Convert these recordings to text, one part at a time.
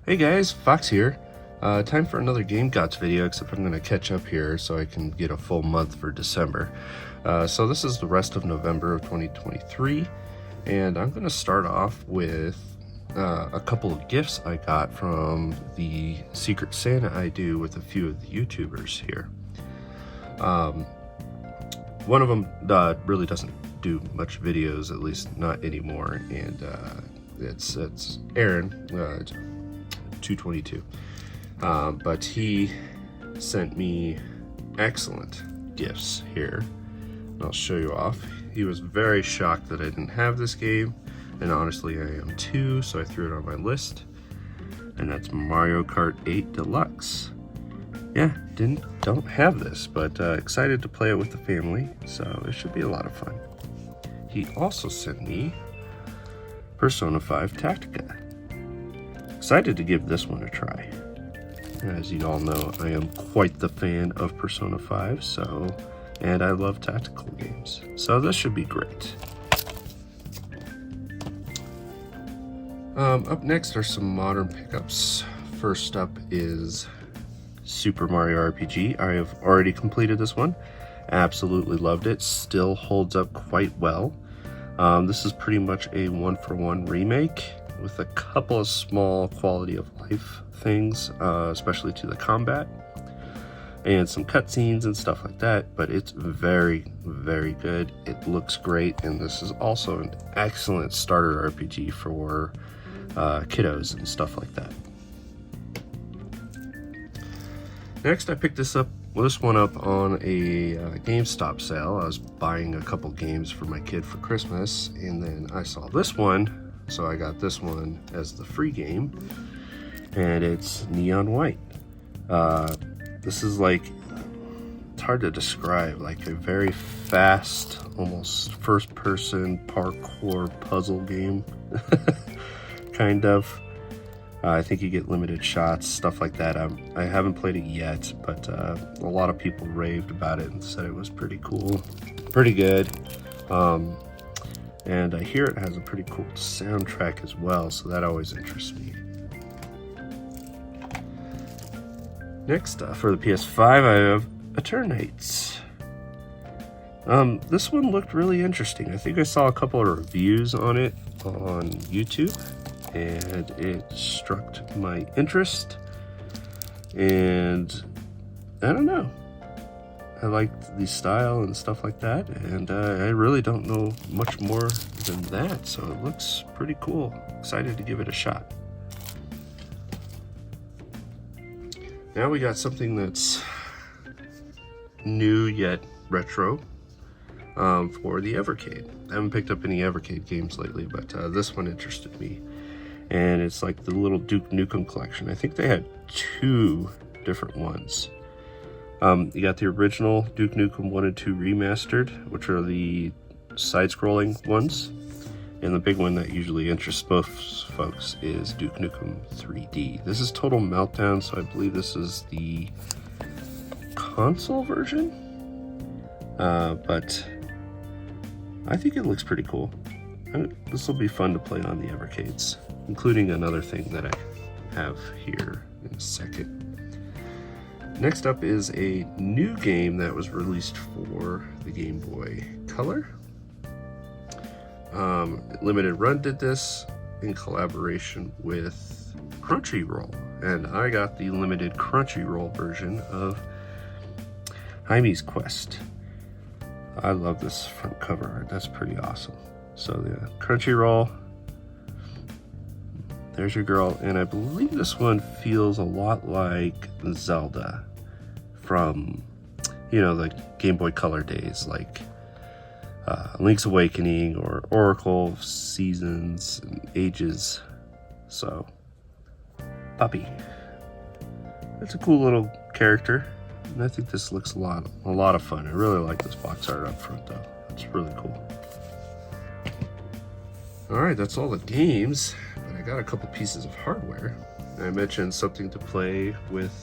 Hey guys, Fox here. Time for another Game Gots video, except I'm going to catch up here so I can get a full month for December. So this is the rest of November of 2023, and I'm going to start off with a couple of gifts I got from the Secret Santa I do with a few of the YouTubers here. One of them really doesn't do much videos, at least not anymore, and it's Aaron. 222, but he sent me excellent gifts here. I'll show you off. He was very shocked that I didn't have this game, and honestly I am too, so I threw it on my list, and that's Mario Kart 8 Deluxe. Yeah, don't have this, but excited to play it with the family, so it should be a lot of fun. He also sent me Persona 5 Tactica. Excited to give this one a try. As you all know, I am quite the fan of Persona 5, and I love tactical games, so this should be great. Up next are some modern pickups. First up is Super Mario RPG. I have already completed this one. Absolutely loved it. Still holds up quite well. This is pretty much a one-for-one remake, with a couple of small quality of life things, especially to the combat and some cutscenes and stuff like that, but it's very, very good. It looks great, and this is also an excellent starter RPG for kiddos and stuff like that. Next, I picked this one up on a GameStop sale. I was buying a couple games for my kid for Christmas, and then I saw this one, so I got this one as the free game, and it's Neon White. This is like, it's hard to describe, like a very fast, almost first-person parkour puzzle game, kind of. I think you get limited shots, stuff like that. I haven't played it yet, but a lot of people raved about it and said it was pretty cool, pretty good. And I hear it has a pretty cool soundtrack as well, so that always interests me. Next, for the PS5, I have Eternates. This one looked really interesting. I think I saw a couple of reviews on it on YouTube, and it struck my interest, and I don't know. I liked the style and stuff like that, and I really don't know much more than that, so it looks pretty cool. Excited to give it a shot. Now we got something that's new yet retro for the Evercade. I haven't picked up any Evercade games lately, but this one interested me, and it's like the little Duke Nukem collection. I think they had two different ones. You got the original Duke Nukem 1 and 2 remastered, which are the side-scrolling ones. And the big one that usually interests most folks is Duke Nukem 3D. This is Total Meltdown, so I believe this is the console version. But I think it looks pretty cool. This will be fun to play on the Evercades, including another thing that I have here in a second. Next up is a new game that was released for the Game Boy Color. Limited Run did this in collaboration with Crunchyroll, and I got the limited Crunchyroll version of Jaime's Quest. I love this front cover art. That's pretty awesome. So the Crunchyroll, there's your girl, and I believe this one feels a lot like Zelda from, the Game Boy Color days, like Link's Awakening or Oracle of Seasons and Ages. So, Puppy. That's a cool little character, and I think this looks a lot of fun. I really like this box art up front, though. It's really cool. Alright, that's all the games, but I got a couple pieces of hardware. I mentioned something to play with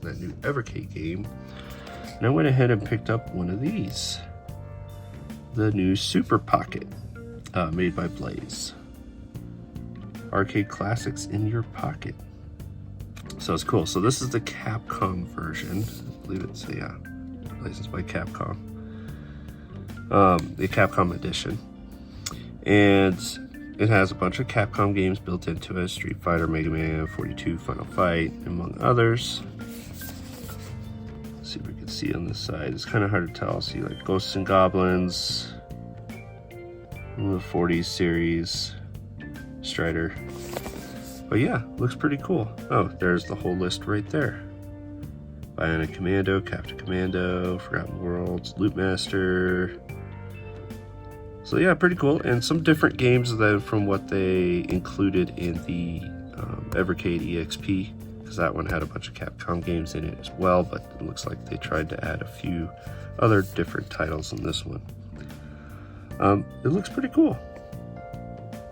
that new Evercade game, and I went ahead and picked up one of these. The new Super Pocket, made by Blaze. arcade classics in your pocket. So it's cool. So this is the Capcom version. I believe it's licensed by Capcom. The Capcom edition. And it has a bunch of Capcom games built into it. Street Fighter, Mega Man, 42, Final Fight, among others. Let's see if we can see on this side. It's kind of hard to tell. See like Ghosts and Goblins, the 40s series, Strider. But yeah, looks pretty cool. Oh, there's the whole list right there. Bionic Commando, Captain Commando, Forgotten Worlds, Loot Master. So yeah, pretty cool. And some different games than from what they included in the Evercade EXP, because that one had a bunch of Capcom games in it as well, but it looks like they tried to add a few other different titles in this one. It looks pretty cool.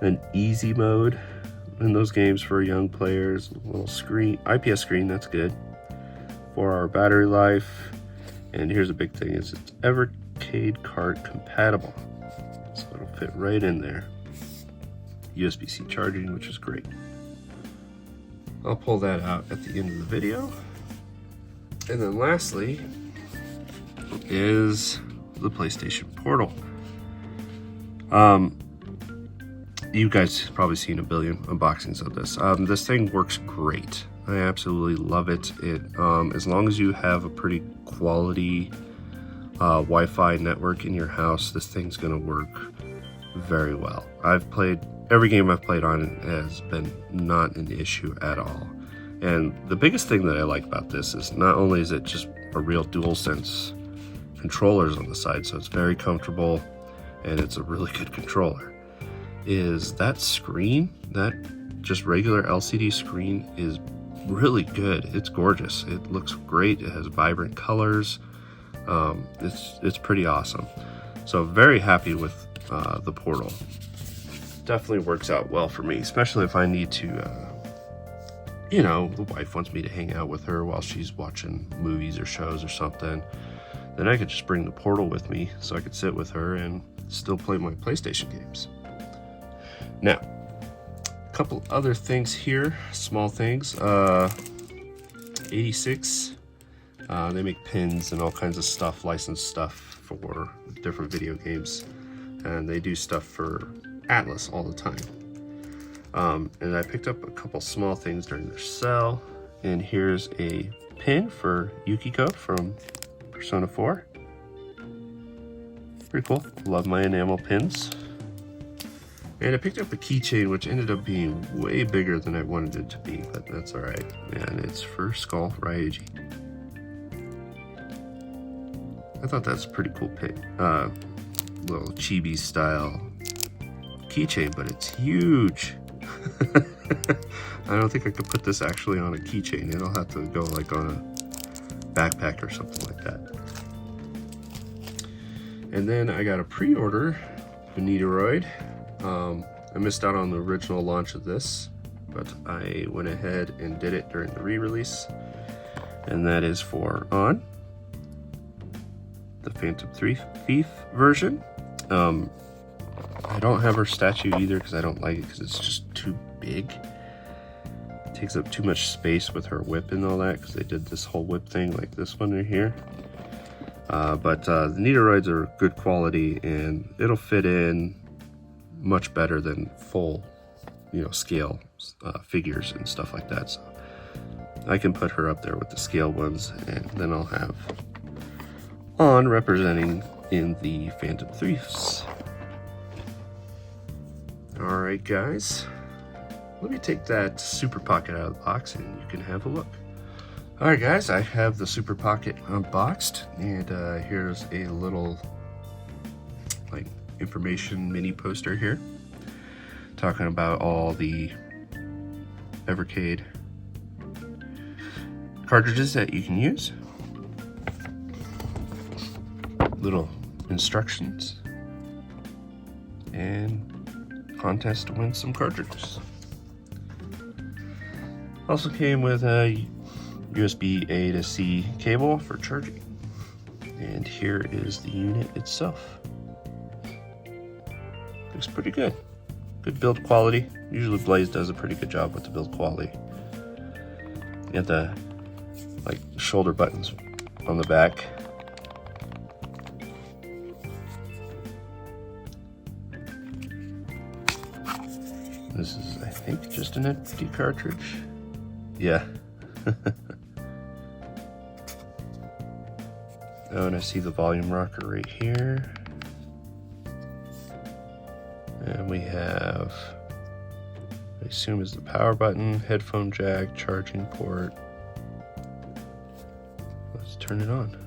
An easy mode in those games for young players. A little screen, IPS screen, that's good. 4-hour battery life. And here's a big thing, is it's Evercade card compatible. So it'll fit right in there. USB-C charging, which is great. I'll pull that out at the end of the video. And then lastly is the PlayStation Portal. You guys have probably seen a billion unboxings of this. This thing works great. I absolutely love it. As long as you have a pretty quality Wi-Fi network in your house, this thing's gonna work very well. Every game I've played on it has been not an issue at all. And the biggest thing that I like about this is not only is it just a real DualSense controllers on the side, so it's very comfortable and it's a really good controller, is that screen, that just regular LCD screen is really good. It's gorgeous. It looks great. It has vibrant colors. It's pretty awesome. So very happy with the Portal. Definitely works out well for me, especially if I need to, the wife wants me to hang out with her while she's watching movies or shows or something. Then I could just bring the Portal with me so I could sit with her and still play my PlayStation games. Now, a couple other things here, small things. 86, they make pins and all kinds of stuff, licensed stuff for different video games. And they do stuff for Atlas all the time. And I picked up a couple small things during their sale. And here's a pin for Yukiko from Persona 4. Pretty cool. Love my enamel pins. And I picked up a keychain, which ended up being way bigger than I wanted it to be, but that's all right. And it's for Skull Ryaji. I thought that's a pretty cool pin. Little chibi style keychain, but it's huge. I don't think I could put this actually on a keychain. It'll have to go like on a backpack or something like that. And then I got a pre-order Bonitoroid. I missed out on the original launch of this, but I went ahead and did it during the re-release. And that is for On, the Phantom Thief version. I don't have her statue either because I don't like it because it's just too big. It takes up too much space with her whip and all that because they did this whole whip thing like this one right here. But the Nitoroids are good quality and it'll fit in much better than full, scale figures and stuff like that. So I can put her up there with the scale ones, and then I'll have On representing in the Phantom Thieves. All right, guys, let me take that Super Pocket out of the box and you can have a look. All right, guys, I have the Super Pocket unboxed, and here's a little information mini poster here talking about all the Evercade cartridges that you can use. Little instructions and contest to win some cartridges. Also came with a USB A to C cable for charging. And here is the unit itself. Looks pretty good. good build quality. Usually Blaze does a pretty good job with the build quality. You got the like shoulder buttons on the back. This is, I think, just an empty cartridge. Yeah. Oh, and I see the volume rocker right here. And we have, I assume is the power button, headphone jack, charging port. Let's turn it on.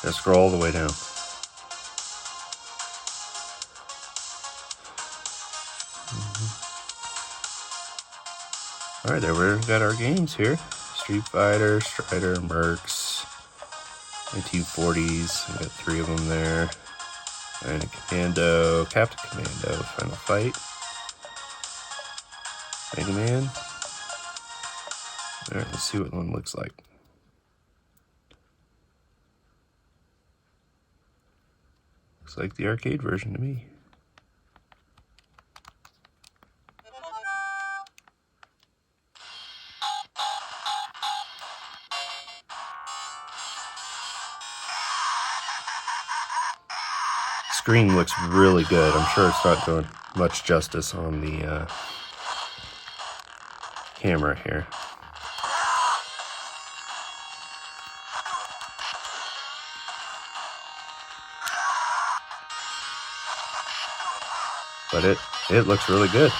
Let's scroll all the way down. All right, there we've got our games here. Street Fighter, Strider, Mercs, 1940s. We got 3 of them there. And a Commando, Captain Commando, Final Fight, Mega Man. All right, let's see what one looks like. Looks like the arcade version to me. Screen looks really good. I'm sure it's not doing much justice on the camera here. But it looks really good.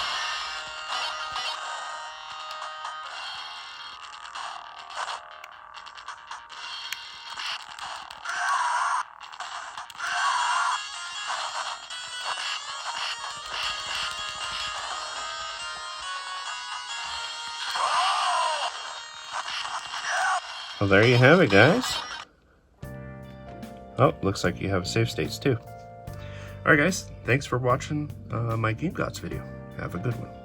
Well, there you have it, guys. Oh, looks like you have save states too. Alright guys, thanks for watching my Game Gods video. Have a good one.